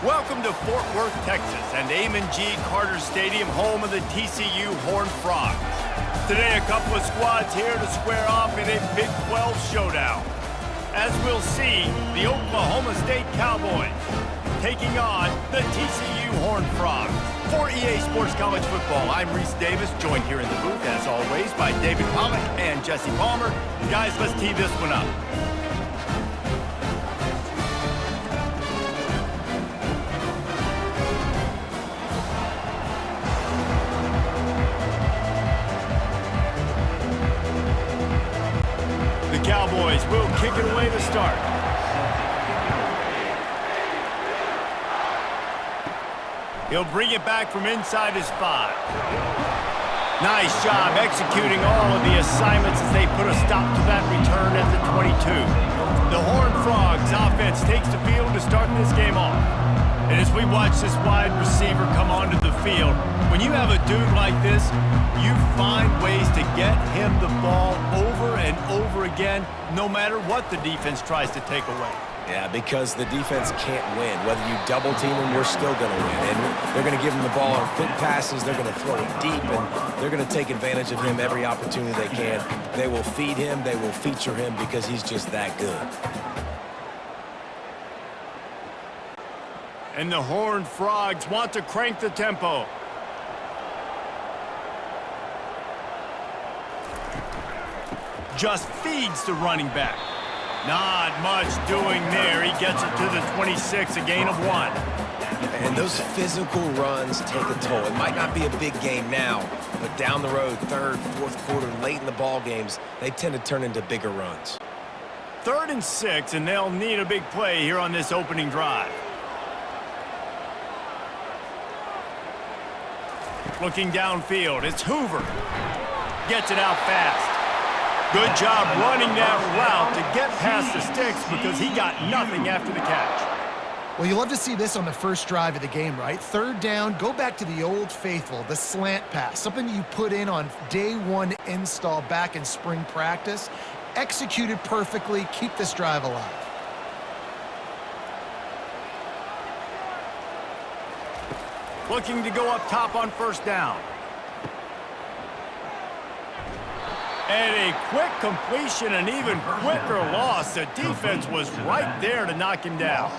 Welcome to Fort Worth, Texas, and Amon G. Carter Stadium, home of the TCU Horned Frogs. Today, a couple of squads here to square off in a Big 12 showdown. As we'll see, the Oklahoma State Cowboys taking on the TCU Horned Frogs. For EA Sports College Football, I'm Reese Davis, joined here in the booth, as always, by David Pollock and Jesse Palmer. Guys, let's tee this one up. The Cowboys will kick it away to start. He'll bring it back from inside his 5. Nice job executing all of the assignments as they put a stop to that return at the 22. The Horned Frogs offense takes the field to start this game off. And as we watch this wide receiver come onto the field, when you have a dude like this, you find ways to get him the ball over and over again, no matter what the defense tries to take away. Yeah, because the defense can't win. Whether you double team them, you're still going to win. And they're going to give him the ball on quick passes. They're going to throw it deep, and they're going to take advantage of him every opportunity they can. They will feed him. They will feature him because he's just that good. And the Horned Frogs want to crank the tempo. Just feeds the running back. Not much doing there. He gets it to the 26, a gain of 1. And those physical runs take a toll. It might not be a big game now, but down the road, third, fourth quarter, late in the ball games, they tend to turn into bigger runs. 3rd and 6, and they'll need a big play here on this opening drive. Looking downfield, it's Hoover. Gets it out fast. Good job running that route to get past the sticks because he got nothing after the catch. Well, you love to see this on the first drive of the game, right? 3rd down, go back to the old faithful, the slant pass, something you put in on day 1 install back in spring practice. Executed perfectly, keep this drive alive. Looking to go up top on 1st down. And a quick completion, an even quicker loss. The defense was right there to knock him down.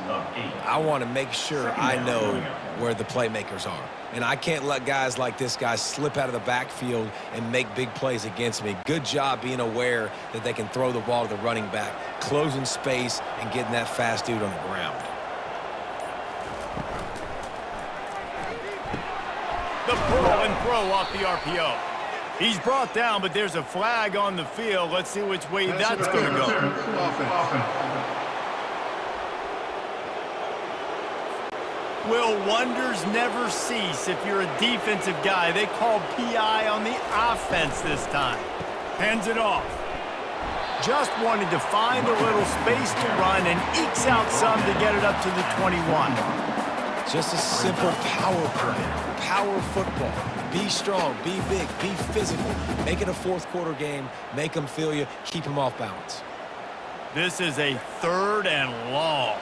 I want to make sure I know where the playmakers are. And I can't let guys like this guy slip out of the backfield and make big plays against me. Good job being aware that they can throw the ball to the running back, closing space, and getting that fast dude on the ground. The pull and throw off the RPO. He's brought down, but there's a flag on the field. Let's see which way that's going to go. Will wonders never cease if you're a defensive guy? They called PI on the offense this time. Hands it off. Just wanted to find a little space to run and ekes out some to get it up to the 21. Just a simple power play, power football. Be strong, be big, be physical. Make it a 4th quarter game. Make them feel you. Keep them off balance. This is a 3rd and long.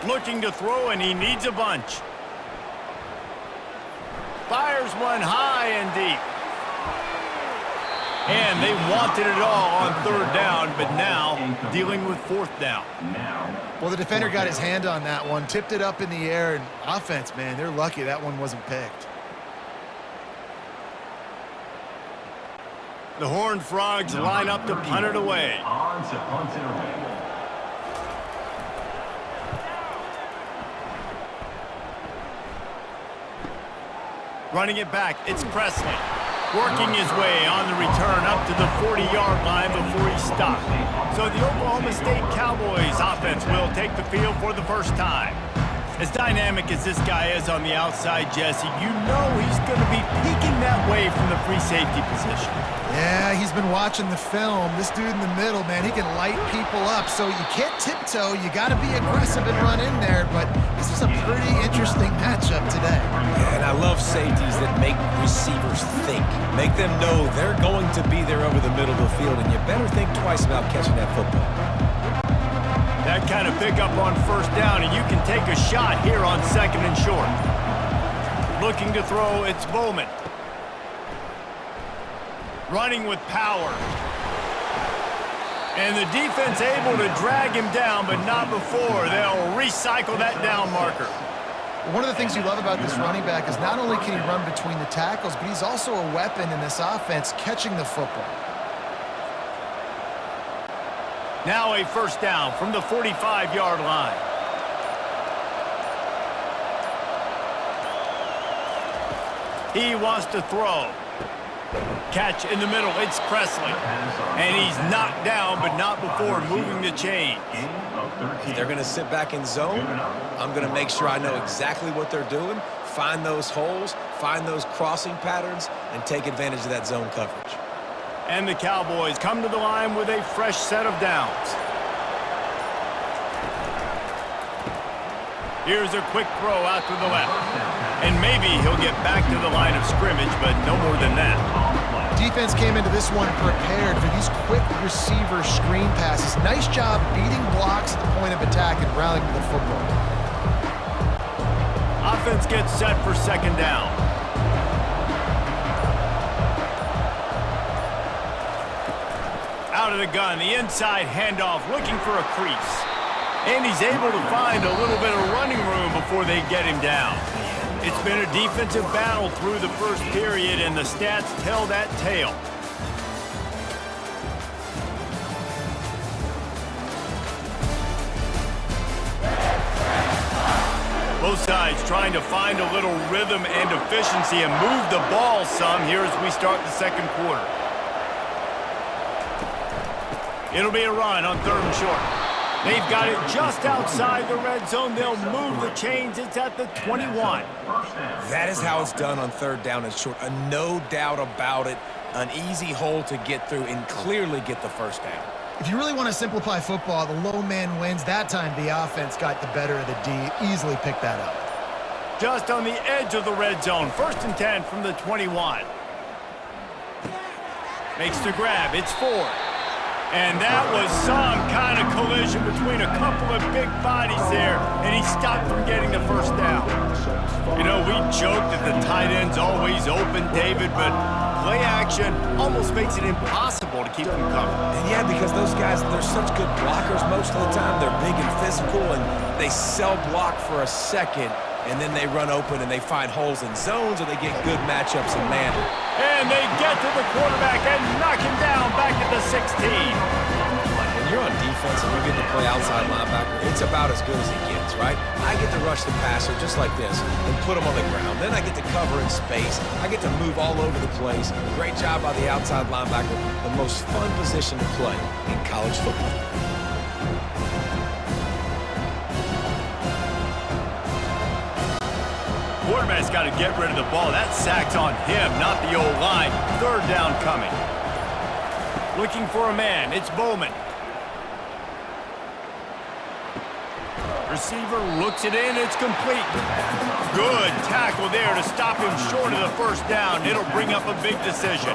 Looking to throw, and he needs a bunch. Fires one high and deep. And they wanted it all on 3rd down, but now dealing with 4th down. Well, the defender got his hand on that one, tipped it up in the air, and offense, man, they're lucky that one wasn't picked. The Horned Frogs line up to punt it away. Running it back, it's Presley. Working his way on the return up to the 40-yard line before he stopped. So the Oklahoma State Cowboys offense will take the field for the first time. As dynamic as this guy is on the outside, Jesse, you know he's going to be peeking that way from the free safety position. Yeah, he's been watching the film. This dude in the middle, man, he can light people up. So you can't tiptoe. You got to be aggressive and run in there. But this is a pretty interesting matchup today. And I love safeties that make receivers think. Make them know they're going to be there over the middle of the field, and you better think twice about catching that football. That kind of pickup on first down, and you can take a shot here on 2nd and short. Looking to throw, it's Bowman. Running with power. And the defense able to drag him down, but not before. They'll recycle that down marker. One of the things you love about this running back is not only can he run between the tackles, but he's also a weapon in this offense catching the football. Now a first down from the 45-yard line. He wants to throw. Catch in the middle, it's Presley. And he's knocked down, but not before moving the chains. If they're going to sit back in zone, I'm going to make sure I know exactly what they're doing, find those holes, find those crossing patterns, and take advantage of that zone coverage. And the Cowboys come to the line with a fresh set of downs. Here's a quick throw out to the left. And maybe he'll get back to the line of scrimmage, but no more than that. Defense came into this one prepared for these quick receiver screen passes. Nice job beating blocks at the point of attack and rallying to the football. Offense gets set for 2nd down. Out of the gun, the inside handoff, looking for a crease. And he's able to find a little bit of running room before they get him down. It's been a defensive battle through the first period, and the stats tell that tale. Both sides trying to find a little rhythm and efficiency and move the ball some here as we start the 2nd quarter. It'll be a run on 3rd and short. They've got it just outside the red zone. They'll move the chains. It's at the 21. That is how it's done on 3rd down and short. No doubt about it. An easy hole to get through and clearly get the first down. If you really want to simplify football, the low man wins. That time the offense got the better of the D. Easily picked that up. Just on the edge of the red zone. 1st and 10 from the 21. Makes the grab. It's Ford. And that was some kind of collision between a couple of big bodies there, and he stopped from getting the first down. You know, we joke that the tight end's always open, David, but play action almost makes it impossible to keep them covered. And yeah, because those guys, they're such good blockers most of the time. They're big and physical, and they sell block for a second, and then they run open and they find holes in zones, or they get good matchups in man. And they get to the quarterback and knock him down back at the 16. When you're on defense and you get to play outside linebacker, it's about as good as it gets, right? I get to rush the passer just like this and put him on the ground. Then I get to cover in space. I get to move all over the place. Great job by the outside linebacker. The most fun position to play in college football. Quarterback's got to get rid of the ball. That sack's on him, not the old line. 3rd down coming. Looking for a man. It's Bowman. Receiver looks it in. It's complete. Good tackle there to stop him short of the first down. It'll bring up a big decision.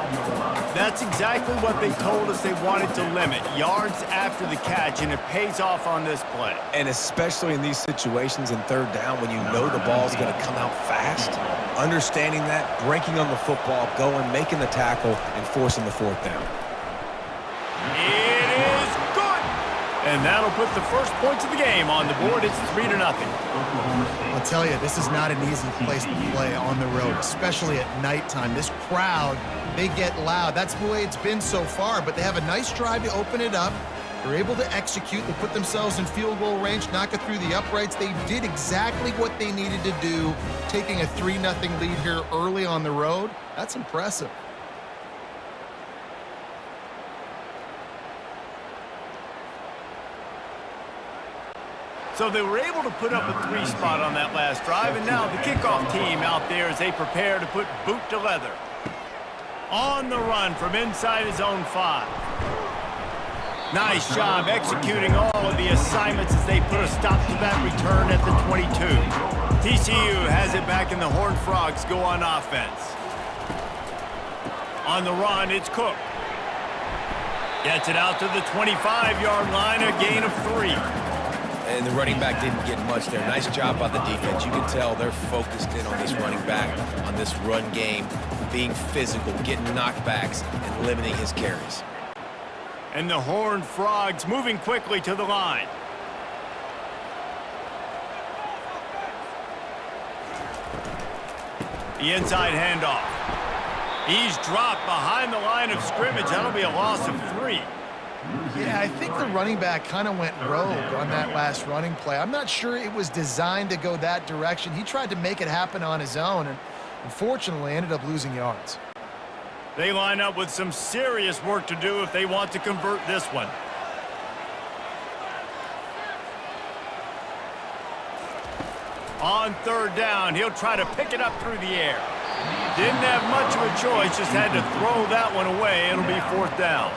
That's exactly what they told us they wanted to limit. Yards after the catch, and it pays off on this play. And especially in these situations in 3rd down when you know the ball's going to come out fast, understanding that, breaking on the football, going, making the tackle, and forcing the 4th down. It is good! And that'll put the first points of the game on the board. It's 3-0. I'll tell you, this is not an easy place to play on the road, especially at nighttime. This crowd, they get loud. That's the way it's been so far, but they have a nice drive to open it up. They're able to execute. They put themselves in field goal range, knock it through the uprights. They did exactly what they needed to do, taking a 3-0 lead here early on the road. That's impressive. So they were able to put up a 3 spot on that last drive, and now the kickoff team out there as they prepare to put boot to leather. On the run from inside his own 5. Nice job executing all of the assignments as they put a stop to that return at the 22. TCU has it back, and the Horned Frogs go on offense. On the run, it's Cook. Gets it out to the 25-yard line, a gain of 3. And the running back didn't get much there. Nice job by the defense. You can tell they're focused in on this running back, on this run game, being physical, getting knockbacks, and limiting his carries. And the Horned Frogs moving quickly to the line. The inside handoff. He's dropped behind the line of scrimmage. That'll be a loss of 3. Yeah, I think the running back kind of went rogue on that last running play. I'm not sure it was designed to go that direction. He tried to make it happen on his own and unfortunately ended up losing yards. They line up with some serious work to do if they want to convert this one. On 3rd down, he'll try to pick it up through the air. Didn't have much of a choice, just had to throw that one away. It'll be 4th down.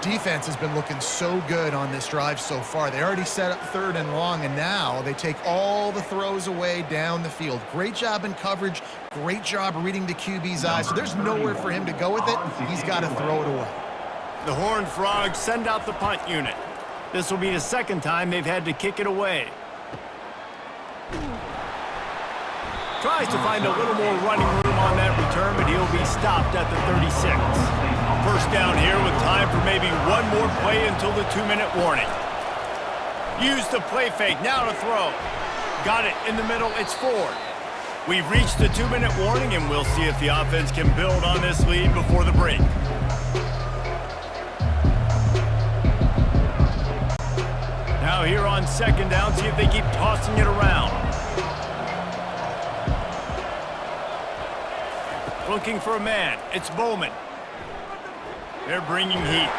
Defense has been looking so good on this drive so far. They already set up 3rd and long, and now they take all the throws away down the field. Great job in coverage, great job reading the QB's eyes. So there's nowhere for him to go with it. He's got to throw it away. The Horned Frogs send out the punt unit. This will be the 2nd time they've had to kick it away. Tries to find a little more running room on that return, but he'll be stopped at the 36. 1st down here with time for maybe one more play until the 2-minute warning. Use the play fake, now to throw. Got it in the middle, it's Ford. We've reached the 2-minute warning, and we'll see if the offense can build on this lead before the break. Now here on 2nd down, see if they keep tossing it around. Looking for a man. It's Bowman. They're bringing heat.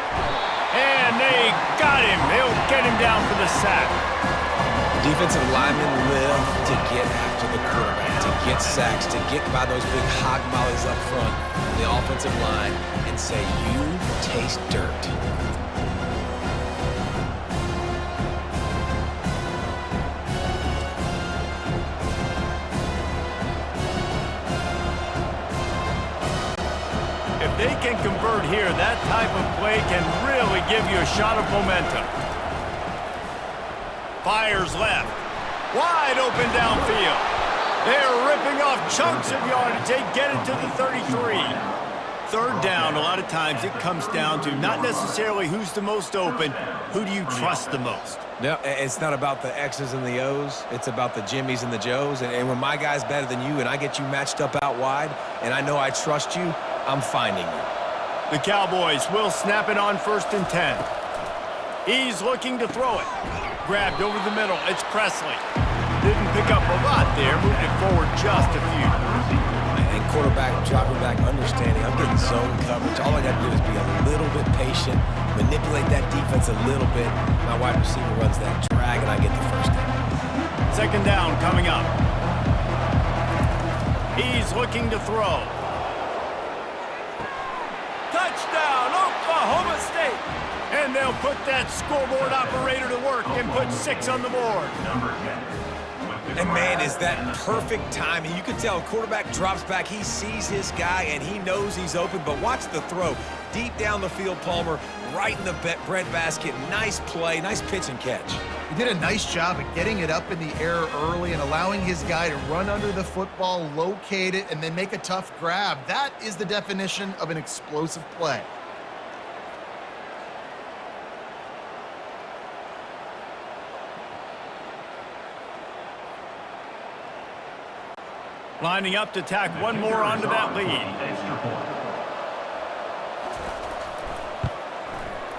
And they got him. They'll get him down for the sack. Defensive linemen live to get after the quarterback, to get sacks, to get by those big hog mollies up front on the offensive line and say, you taste dirt. They can convert here. That type of play can really give you a shot of momentum. Fires left. Wide open downfield. They're ripping off chunks of yardage. They get it to the 33. 3rd down, a lot of times it comes down to not necessarily who's the most open, who do you trust the most? No, it's not about the X's and the O's. It's about the Jimmys and the Joes. And when my guy's better than you and I get you matched up out wide and I know I trust you, I'm finding you. The Cowboys will snap it on 1st and 10. He's looking to throw it. Grabbed over the middle. It's Presley. Didn't pick up a lot there. Moved it forward just a few. And quarterback, dropping back, understanding. I'm getting zone coverage. All I got to do is be a little bit patient, manipulate that defense a little bit. My wide receiver runs that drag, and I get the 1st down. 2nd down coming up. He's looking to throw. Touchdown, Oklahoma State. And they'll put that scoreboard operator to work and put 6 on the board. And, man, is that perfect timing. You can tell quarterback drops back. He sees his guy, and he knows he's open. But watch the throw. Deep down the field, Palmer, right in the bread basket. Nice play, nice pitch and catch. He did a nice job of getting it up in the air early and allowing his guy to run under the football, locate it, and then make a tough grab. That is the definition of an explosive play. Lining up to tack one more onto that lead.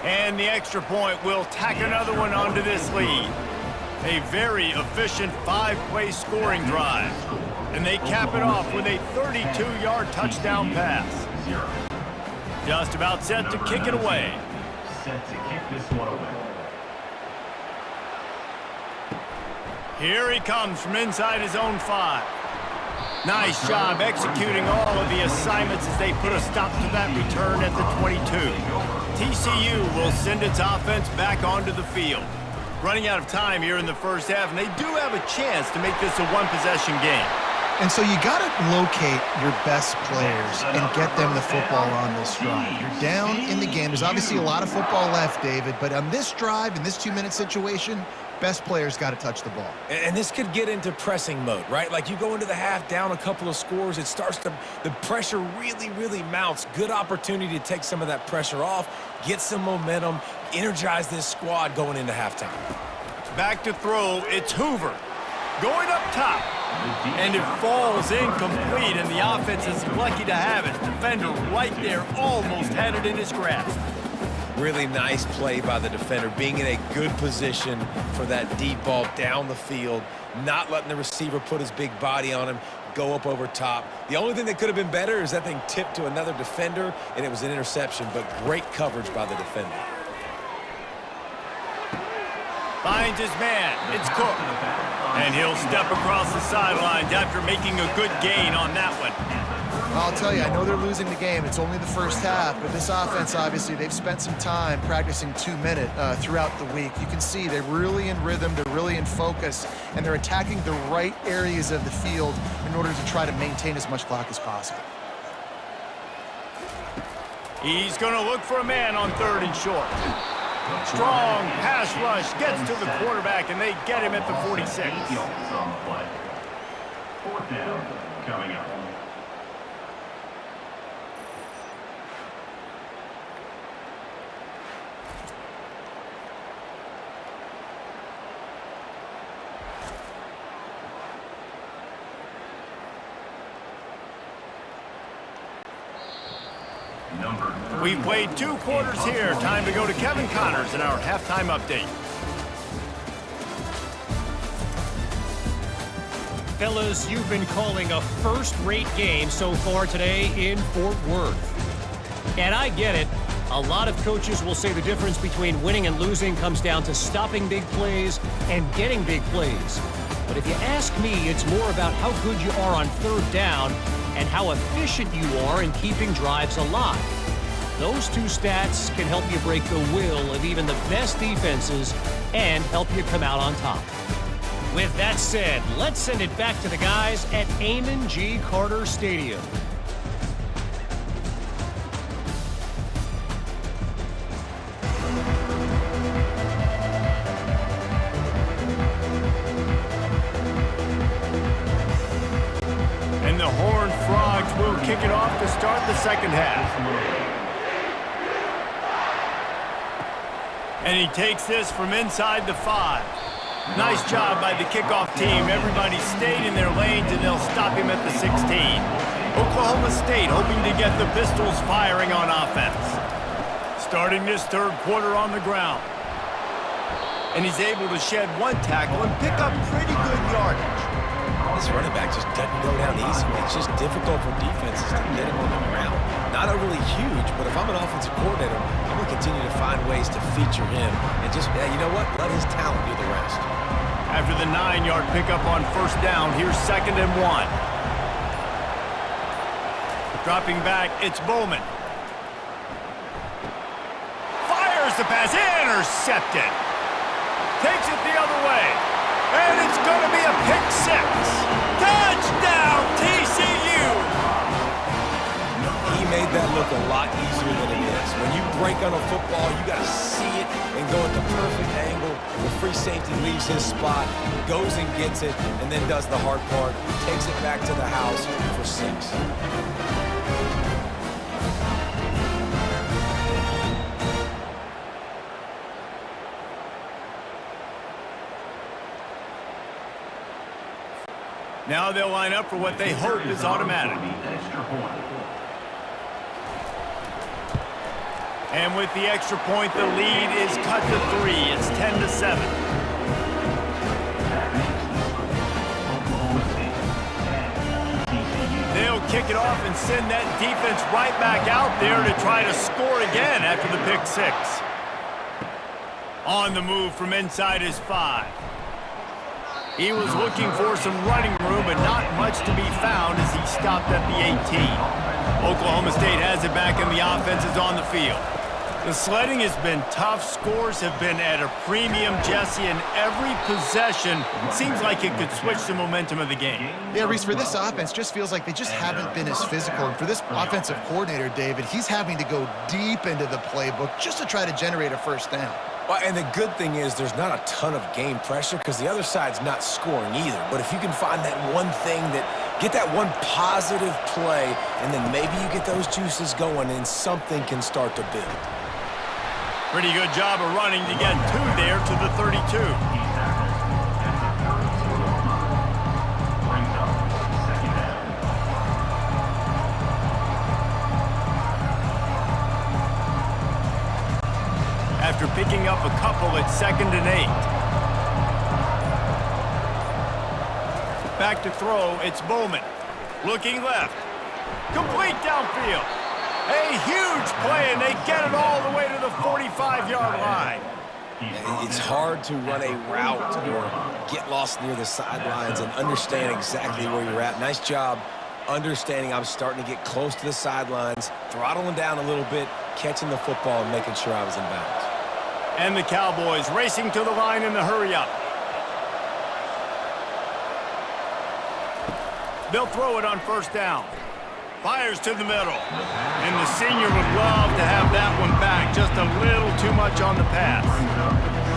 And the extra point will tack another one onto this lead. A very efficient 5-play scoring drive. And they cap it off with a 32-yard touchdown pass. Just about set to kick it away. Set to kick this one away. Here he comes from inside his own 5. Nice job executing all of the assignments as they put a stop to that return at the 22. TCU will send its offense back onto the field. Running out of time here in the 1st half, and they do have a chance to make this a one-possession game. And so you got to locate your best players and get them the football on this drive. You're down in the game. There's obviously a lot of football left, David, but on this drive, in this 2-minute situation, best players got to touch the ball. And this could get into pressing mode, right? Like you go into the half down a couple of scores, it starts to, the pressure really mounts. Good opportunity to take some of that pressure off, get some momentum, energize this squad going into halftime. Back to throw, it's Hoover. Going up top. And it falls incomplete, and the offense is lucky to have it. Defender right there almost had it in his grasp. Really nice play by the defender, being in a good position for that deep ball down the field, not letting the receiver put his big body on him, go up over top. The only thing that could have been better is that thing tipped to another defender, and it was an interception, but great coverage by the defender. Finds his man. It's Cook. And he'll step across the sidelines after making a good gain on that one. I'll tell you, I know they're losing the game. It's only the first half, but this offense, obviously, they've spent some time practicing 2-minute throughout the week. You can see they're really in rhythm, they're really in focus, and they're attacking the right areas of the field in order to try to maintain as much clock as possible. He's going to look for a man on 3rd and short. Strong pass rush gets to the quarterback, and they get him at the 46. 4th down coming up. We've played 2 quarters here. Time to go to Kevin Connors in our halftime update. Fellas, you've been calling a first-rate game so far today in Fort Worth. And I get it. A lot of coaches will say the difference between winning and losing comes down to stopping big plays and getting big plays. But if you ask me, it's more about how good you are on 3rd down and how efficient you are in keeping drives alive. Those 2 stats can help you break the will of even the best defenses and help you come out on top. With that said, let's send it back to the guys at Amon G. Carter Stadium. And the Horned Frogs will kick it off to start the second half. And he takes this from inside the 5. Nice job by the kickoff team. Everybody stayed in their lanes, and they'll stop him at the 16. Oklahoma State hoping to get the Pistols firing on offense. Starting this 3rd quarter on the ground. And he's able to shed 1 tackle and pick up pretty good yardage. This running back just doesn't go down easy. It's just difficult for defenses to get him on the ground. Not overly huge, but if I'm an offensive coordinator, I'm going to continue to find ways to feature him and just, you know what, let his talent do the rest. After the 9-yard pickup on 1st down, here's 2nd and 1. Dropping back, it's Bowman. Fires the pass, intercepted. Takes it the other way. And it's going to be a pick 6. Touchdown, TCU! He made that look a lot easier than it is. When you break on a football, you got to see it and go at the perfect angle. The free safety leaves his spot, goes and gets it, and then does the hard part, takes it back to the house for 6. Now they'll line up for what they hope is automatic. And with the extra point, the lead is cut to 3. It's 10-7. They'll kick it off and send that defense right back out there to try to score again after the pick 6. On the move from inside his 5. He was looking for some running room, but not much to be found as he stopped at the 18. Oklahoma State has it back, and the offense is on the field. The sledding has been tough. Scores have been at a premium, Jesse, and every possession seems like it could switch the momentum of the game. Yeah, Reese, for this offense, just feels like they just haven't been as physical. And for this offensive coordinator, David, he's having to go deep into the playbook just to try to generate a first down. Well, and the good thing is there's not a ton of game pressure because the other side's not scoring either. But if you can find that one thing get that one positive play, and then maybe you get those juices going and something can start to build. Pretty good job of running to get 2 there to the 32. After picking up a couple at 2nd and 8. Back to throw, it's Bowman. Looking left. Complete downfield. A huge play, and they get it all the way to the 45-yard line. It's hard to run a route or get lost near the sidelines and understand exactly where you're at. Nice job understanding I'm starting to get close to the sidelines, throttling down a little bit, catching the football, and making sure I was in bounds. And the Cowboys racing to the line in the hurry-up. They'll throw it on 1st down. Fires to the middle. And the senior would love to have that one back. Just a little too much on the pass.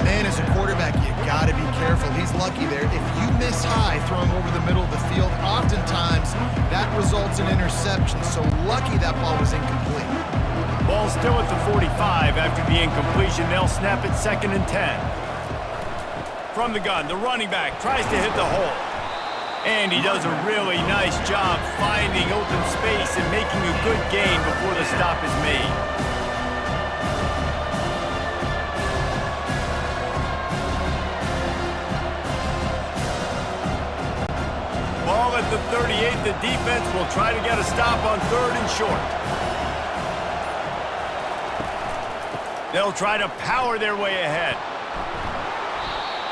Man, as a quarterback, you got to be careful. He's lucky there. If you miss high throwing over the middle of the field, oftentimes that results in interception. So lucky that ball was incomplete. Ball still at the 45 after the incompletion. They'll snap it 2nd and 10. From the gun, the running back tries to hit the hole. And he does a really nice job finding open space and making a good gain before the stop is made. Ball at the 38. The defense will try to get a stop on 3rd and short. They'll try to power their way ahead.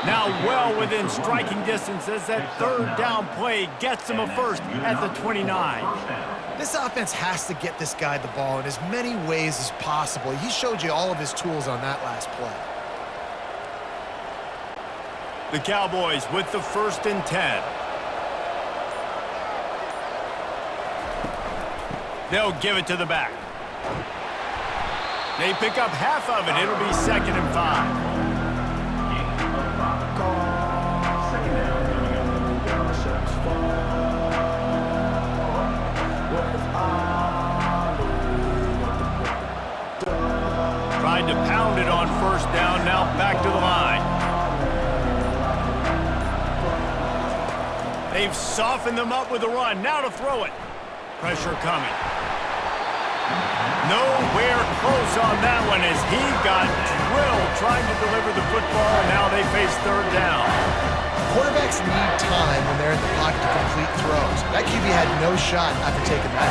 Now well within striking distance as that 3rd down play gets them a first at the 29. This offense has to get this guy the ball in as many ways as possible. He showed you all of his tools on that last play. The Cowboys with the 1st and 10. They'll give it to the back. They pick up half of it. It'll be 2nd and 5. Tried to pound it on 1st down, now back to the line. They've softened them up with a run, now to throw it. Pressure coming. Nowhere close on that one as he got drilled trying to deliver the football, and now they face 3rd down. Quarterbacks need time when they're in the pocket to complete throws. That QB had no shot after taking that.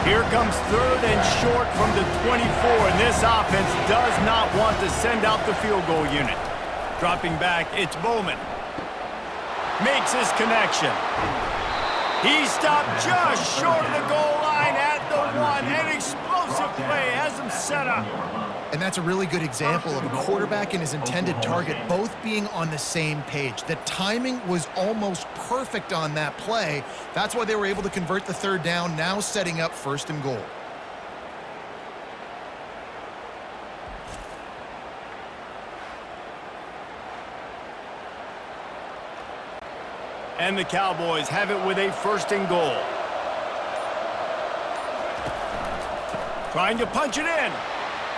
Here comes 3rd and short from the 24, and this offense does not want to send out the field goal unit. Dropping back, it's Bowman. Makes his connection. He stopped just short of the goal line at the 1. An explosive play has him set up. And that's a really good example of a quarterback and his intended target both being on the same page. The timing was almost perfect on that play. That's why they were able to convert the 3rd down, now setting up 1st and goal. And the Cowboys have it with a 1st and goal. Trying to punch it in.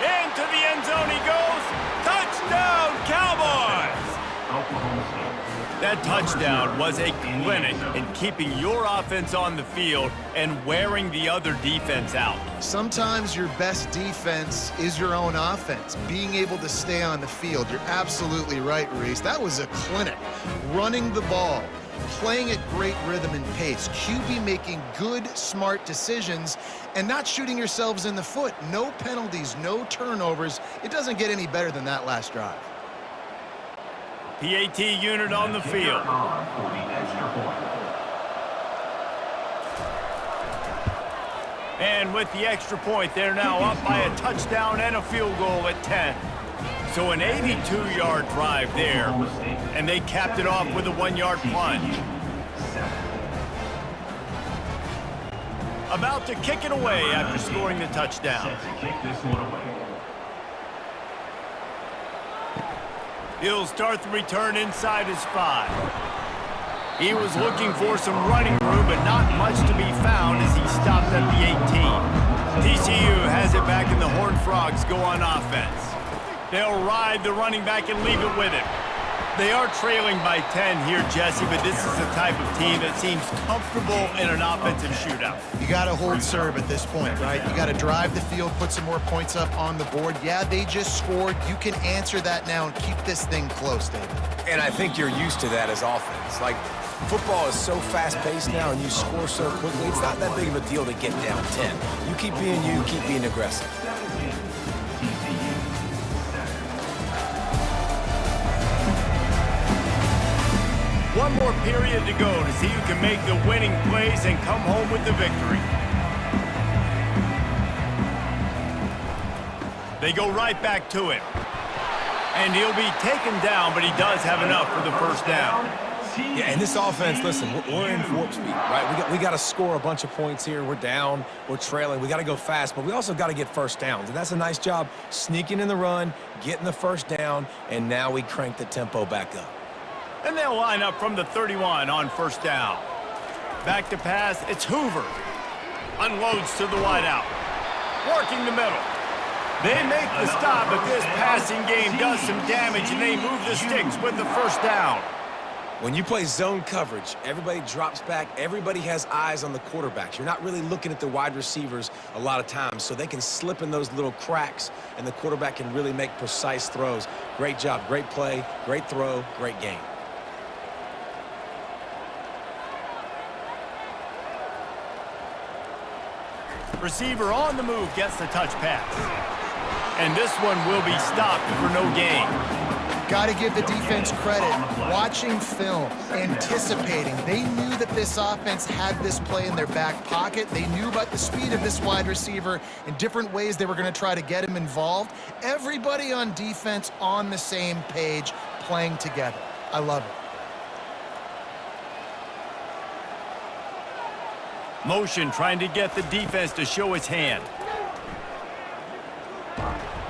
Into the end zone he goes. Touchdown, Cowboys! Oklahoma State. That touchdown was a clinic in keeping your offense on the field and wearing the other defense out. Sometimes your best defense is your own offense, being able to stay on the field. You're absolutely right, Reese. That was a clinic. Running the ball, playing at great rhythm and pace, QB making good, smart decisions, and not shooting yourselves in the foot. No penalties, no turnovers. It doesn't get any better than that last drive. PAT unit on the field. And with the extra point, they're now up by a touchdown and a field goal at 10. So an 82-yard drive there, and they capped it off with a 1-yard plunge. About to kick it away after scoring the touchdown. He'll start the return inside his 5. He was looking for some running room, but not much to be found as he stopped at the 18. TCU has it back, and the Horned Frogs go on offense. They'll ride the running back and leave it with him. They are trailing by 10 here, Jesse, but this is the type of team that seems comfortable in an offensive shootout. You got to hold serve at this point, right? You got to drive the field, put some more points up on the board. Yeah, they just scored. You can answer that now and keep this thing close, David. And I think you're used to that as offense. Like, football is so fast-paced now and you score so quickly, it's not that big of a deal to get down 10. You keep being you, keep being aggressive. One more period to go to see who can make the winning plays and come home with the victory. They go right back to him. And he'll be taken down, but he does have enough for the first down. Yeah, and this offense, listen, we're in warp speed, right? We got to score a bunch of points here. We're down, we're trailing. We got to go fast, but we also got to get first downs. And that's a nice job sneaking in the run, getting the first down, and now we crank the tempo back up. And they'll line up from the 31 on first down. Back to pass, it's Hoover. Unloads to the wideout. Working the middle. They make the stop, but this passing game does some damage, and they move the sticks with the first down. When you play zone coverage, everybody drops back. Everybody has eyes on the quarterbacks. You're not really looking at the wide receivers a lot of times, so they can slip in those little cracks, and the quarterback can really make precise throws. Great job, great play, great throw, great game. Receiver on the move gets the touch pass. And this one will be stopped for no gain. Got to give the defense credit. Watching film, anticipating. They knew that this offense had this play in their back pocket. They knew about the speed of this wide receiver and different ways they were going to try to get him involved. Everybody on defense on the same page, playing together. I love it. Motion trying to get the defense to show its hand.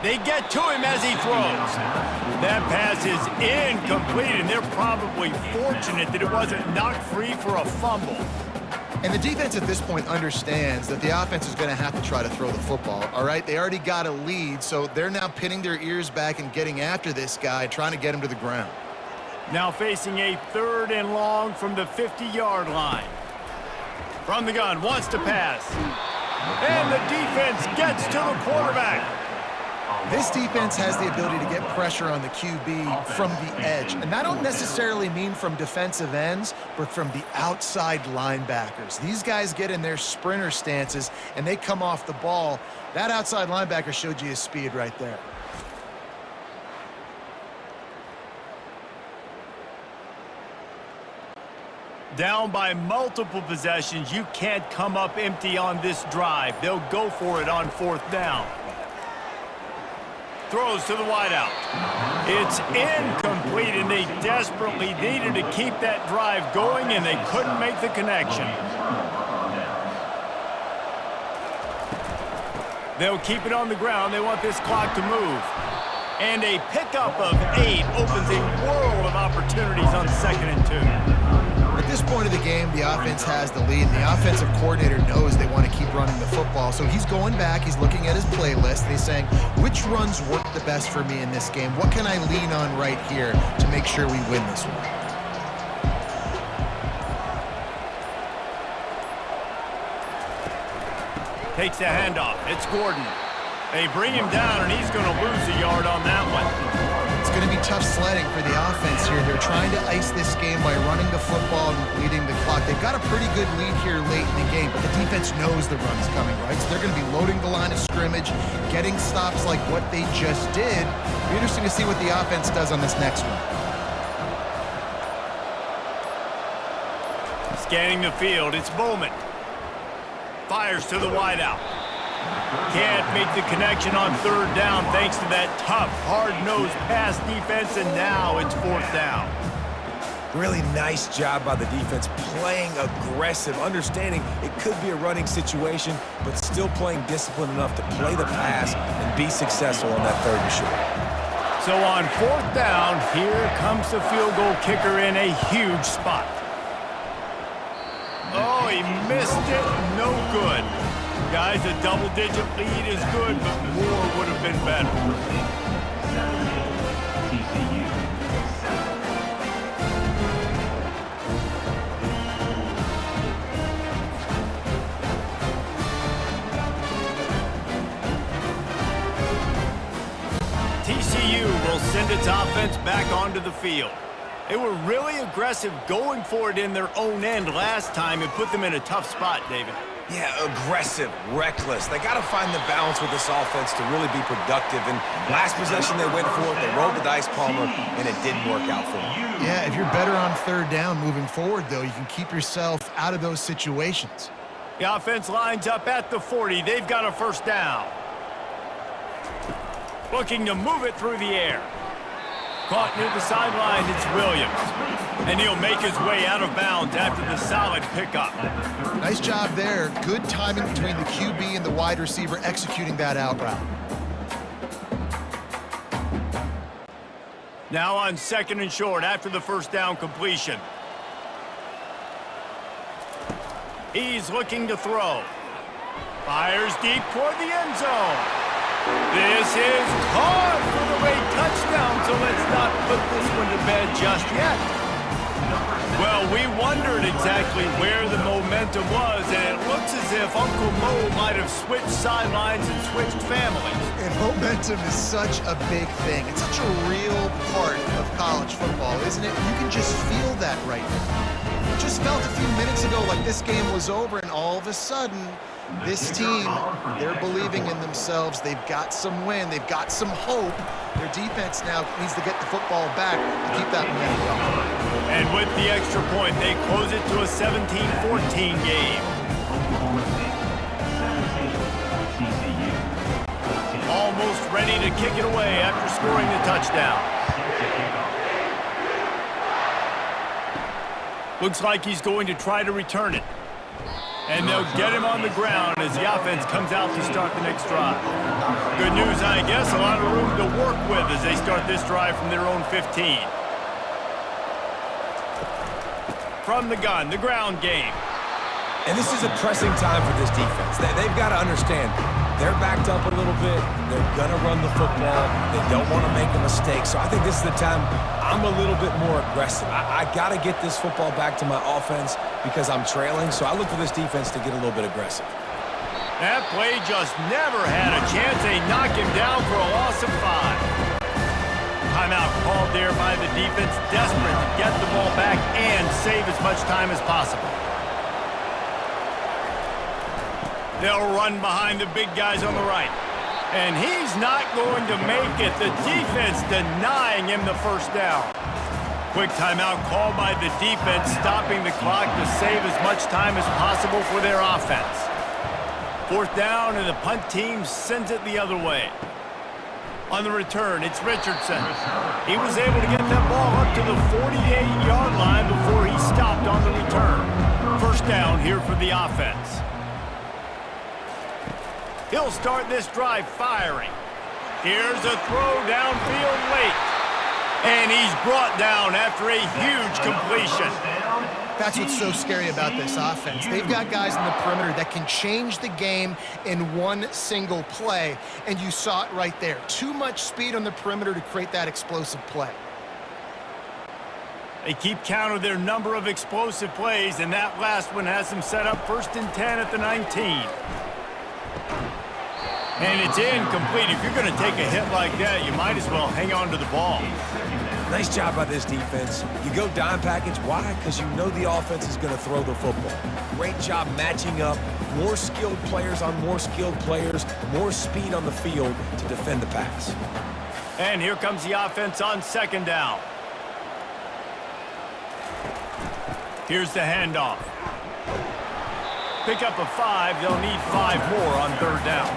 They get to him as he throws. That pass is incomplete, and they're probably fortunate that it wasn't knocked free for a fumble. And the defense at this point understands that the offense is going to have to try to throw the football, all right? They already got a lead, so they're now pinning their ears back and getting after this guy, trying to get him to the ground. Now facing a 3rd and long from the 50-yard line. From the gun, wants to pass. And the defense gets to the quarterback. This defense has the ability to get pressure on the QB from the edge. And that don't necessarily mean from defensive ends, but from the outside linebackers. These guys get in their sprinter stances, and they come off the ball. That outside linebacker showed you his speed right there. Down by multiple possessions, you can't come up empty on this drive. They'll go for it on 4th down. Throws to the wideout. It's incomplete, and they desperately needed to keep that drive going, and they couldn't make the connection. They'll keep it on the ground. They want this clock to move. And a pickup of 8 opens a world of opportunities on 2nd and 2. At this point of the game, the offense has the lead, and the offensive coordinator knows they want to keep running the football. So he's going back, he's looking at his playlist, and he's saying, which runs work the best for me in this game? What can I lean on right here to make sure we win this one? Takes the handoff. It's Gordon. They bring him down, and he's going to lose a yard on that one. It's going to be tough sledding for the offense here. They're trying to ice this game by running the football and bleeding the clock. They've got a pretty good lead here late in the game, but the defense knows the run's coming, right? So they're going to be loading the line of scrimmage, getting stops like what they just did. It'll be interesting to see what the offense does on this next one. Scanning the field, it's Bowman. fires to the wideout. Can't make the connection on third down thanks to that tough, hard-nosed pass defense, and now it's fourth down. Really nice job by the defense, playing aggressive, understanding it could be a running situation, but still playing disciplined enough to play the pass and be successful on that third and short. So on fourth down, here comes the field goal kicker in a huge spot. Oh, he missed it. No good. Guys, a double-digit lead is good, but more would have been better. TCU 7. TCU will send its offense back onto the field. They were really aggressive going for it in their own end last time and put them in a tough spot, David. Yeah, aggressive, reckless. They got to find the balance with this offense to really be productive. And last possession they went for it, they rolled the dice, Palmer, and it didn't work out for them. Yeah, if you're better on third down moving forward, though, you can keep yourself out of those situations. The offense lines up at the 40. They've got a first down. Looking to move it through the air. Caught near the sideline, it's Williams. And he'll make his way out of bounds after the solid pickup. Nice job there. Good timing between the QB and the wide receiver executing that out route. Now on second and short after the first down completion. He's looking to throw. Fires deep toward the end zone. This is caught for the late touchdown, so let's not put this one to bed just yet. Well, we wondered exactly where the momentum was, and it looks as if Uncle Mo might have switched sidelines and switched families. And momentum is such a big thing. It's such a real part of college football, isn't it? You can just feel that right now. It just felt a few minutes ago like this game was over, and all of a sudden, this team, they're believing in themselves. They've got some wind. They've got some hope. Their defense now needs to get the football back to keep that momentum going. And with the extra point, they close it to a 17-14 game. Oklahoma State 17. TCU 14. Almost ready to kick it away after scoring the touchdown. Looks like he's going to try to return it. And they'll get him on the ground as the offense comes out to start the next drive. Good news, I guess, a lot of room to work with as they start this drive from their own 15. From the gun, the ground game. And this is a pressing time for this defense. They've got to understand, they're backed up a little bit. They're going to run the football. They don't want to make a mistake. So I think this is the time I'm a little bit more aggressive. I got to get this football back to my offense because I'm trailing. So I look for this defense to get a little bit aggressive. That play just never had a chance. They knock him down for a loss of 5. Timeout called there by the defense, desperate to get the ball back and save as much time as possible. They'll run behind the big guys on the right. And he's not going to make it. The defense denying him the first down. Quick timeout called by the defense, stopping the clock to save as much time as possible for their offense. Fourth down, and the punt team sends it the other way. On the return, it's Richardson. He was able to get that ball up to the 48-yard line before he stopped on the return. First down here for the offense. He'll start this drive firing. Here's a throw downfield late. And he's brought down after a huge completion. That's what's so scary about this offense. They've got guys in the perimeter that can change the game in one single play, and you saw it right there. Too much speed on the perimeter to create that explosive play. They keep count of their number of explosive plays, and that last one has them set up 1st and 10 at the 19. And it's incomplete. If you're going to take a hit like that, you might as well hang on to the ball. Nice job by this defense. You go dime package. Why? Because you know the offense is going to throw the football. Great job matching up. More skilled players on more skilled players. More speed on the field to defend the pass. And here comes the offense on second down. Here's the handoff. Pick up a 5. They'll need 5 more on third down.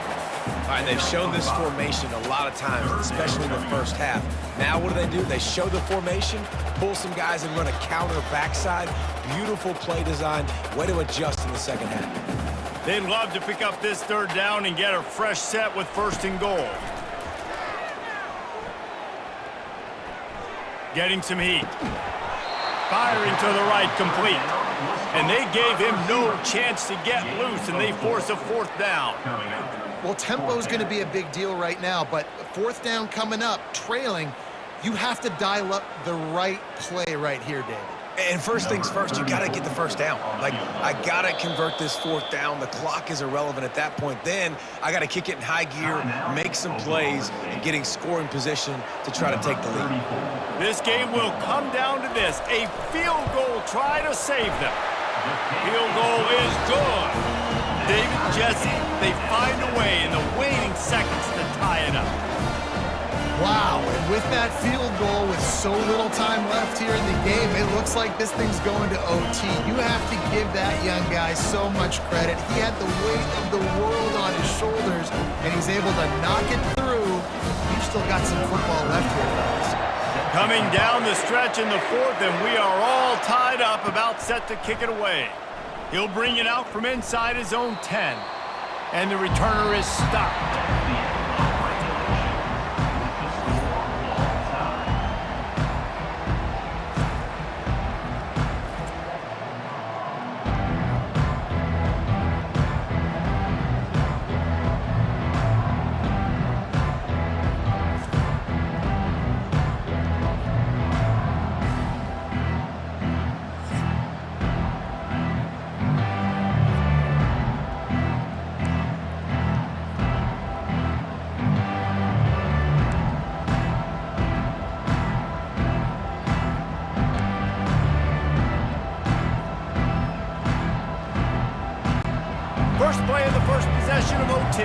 All right, they've shown this formation a lot of times, especially in the first half. Now what do? They show the formation, pull some guys and run a counter backside. Beautiful play design. Way to adjust in the second half. They'd love to pick up this third down and get a fresh set with 1st and goal. Getting some heat. Firing to the right, complete. And they gave him no chance to get loose, and they force a 4th down. Well, tempo's going to be a big deal right now, but 4th down coming up, trailing, you have to dial up the right play right here, David. And first things first, you got to get the 1st down. Like, I got to convert this 4th down. The clock is irrelevant at that point. Then I got to kick it in high gear, make some plays, and get in scoring position to try to take the lead. This game will come down to this. A field goal try to save them. Field goal is good. David, Jesse, they find a way in the waning seconds to tie it up. Wow, and with that field goal with so little time left here in the game, it looks like this thing's going to OT. You have to give that young guy so much credit. He had the weight of the world on his shoulders, and he's able to knock it through. You've still got some football left here, fellas. Coming down the stretch in the 4th, and we are all tied up, about set to kick it away. He'll bring it out from inside his own 10, and the returner is stopped. First play of the first possession of OT.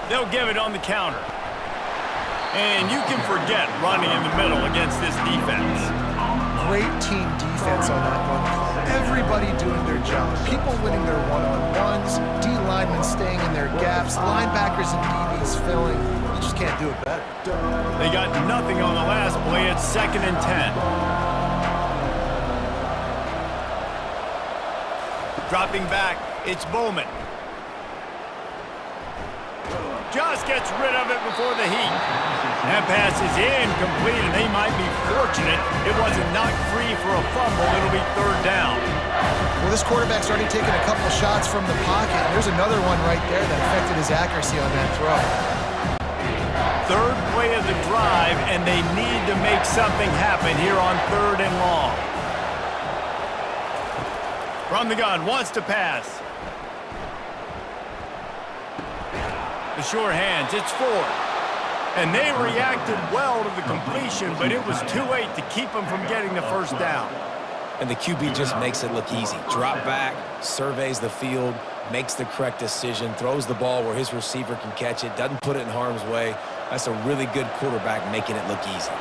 They'll give it on the counter. And you can forget running in the middle against this defense. Great team defense on that run play. Everybody doing their job. People winning their one-on-ones, D-linemen staying in their gaps, linebackers and DBs filling. You just can't do it better. They got nothing on the last play. It's 2nd and 10. Dropping back, it's Bowman. Just gets rid of it before the heat. That pass is incomplete, and they might be fortunate it wasn't knocked free for a fumble. It'll be 3rd down. Well, this quarterback's already taken a couple of shots from the pocket. There's another one right there that affected his accuracy on that throw. 3rd play of the drive, and they need to make something happen here on 3rd and long. From the gun, wants to pass. The sure hands, it's 4th. And they reacted well to the completion, but it was too late to keep them from getting the 1st down. And the QB just makes it look easy. Drop back, surveys the field, makes the correct decision, throws the ball where his receiver can catch it, doesn't put it in harm's way. That's a really good quarterback making it look easy.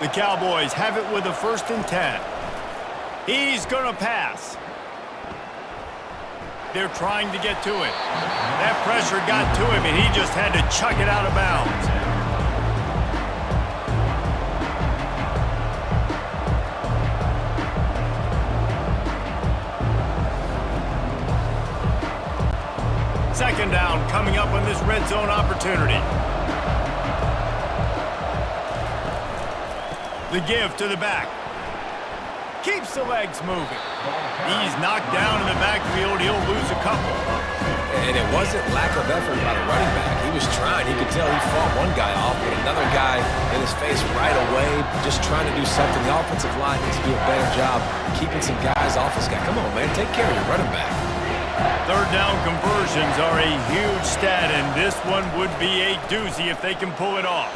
The Cowboys have it with a 1st and 10. He's going to pass. They're trying to get to it. That pressure got to him, and he just had to chuck it out of bounds. Second down coming up on this red zone opportunity. The give to the back. Keeps the legs moving. He's knocked down in the backfield. He'll lose a couple. And it wasn't lack of effort by the running back. He was trying. He could tell he fought one guy off, but another guy in his face right away, just trying to do something. The offensive line needs to do a better job keeping some guys off this guy. Come on, man. Take care of your running back. Third down conversions are a huge stat, and this one would be a doozy if they can pull it off.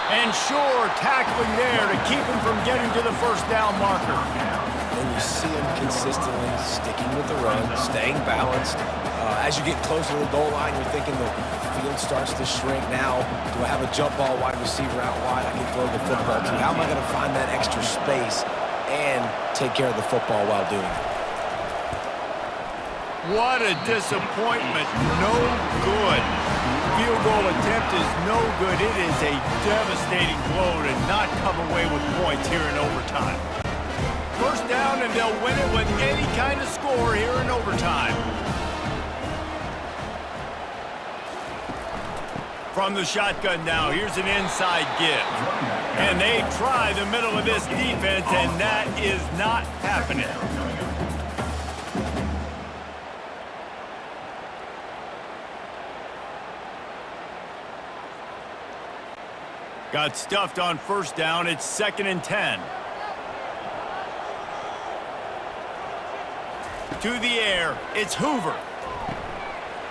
And sure, tackling there to keep him from getting to the 1st down marker. And You see them consistently sticking with the run, staying balanced. As you get closer to the goal line, you're thinking the field starts to shrink. Now, do I have a jump ball wide receiver out wide I can throw the football to? How am I going to find that extra space and take care of the football while doing it? What a disappointment. No good. Field goal attempt is no good. It is a devastating blow to not come away with points here in overtime. First down, and they'll win it with any kind of score here in overtime. From the shotgun now, here's an inside give. And they try the middle of this defense, and that is not happening. Got stuffed on first down. It's 2nd and 10. To the air, it's Hoover.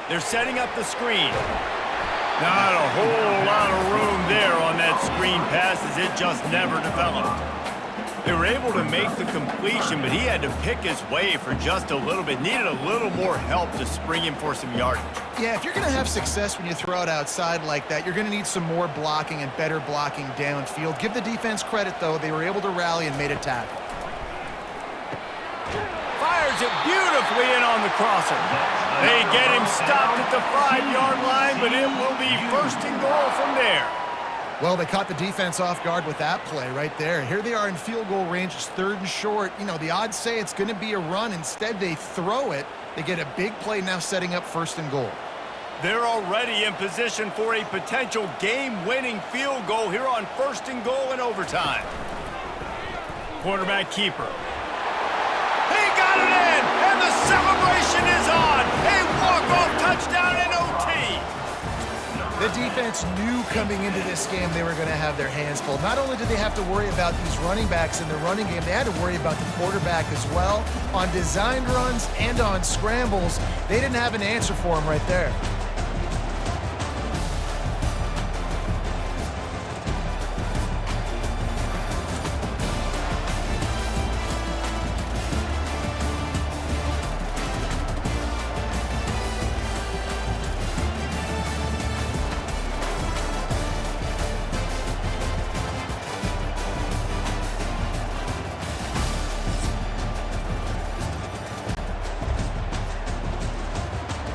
They're setting up the screen. Not a whole lot of room there on that screen pass as it just never developed. They were able to make the completion, but he had to pick his way for just a little bit. Needed a little more help to spring him for some yardage. Yeah, if you're going to have success when you throw it outside like that, you're going to need some more blocking and better blocking downfield. Give the defense credit, though. They were able to rally and made a tackle. Fires it beautifully in on the crosser. They get him stopped at the 5-yard line, but it will be 1st and goal from there. Well, they caught the defense off guard with that play right there. Here they are in field goal range. It's 3rd and short. You know, the odds say it's going to be a run. Instead, they throw it. They get a big play now setting up 1st and goal. They're already in position for a potential game-winning field goal here on 1st and goal in overtime. Quarterback keeper. He got it in, and the celebration is on. A walk-off touchdown in OT. The defense knew coming into this game they were going to have their hands full. Not only did they have to worry about these running backs in the running game, they had to worry about the quarterback as well. On designed runs and on scrambles, they didn't have an answer for him right there.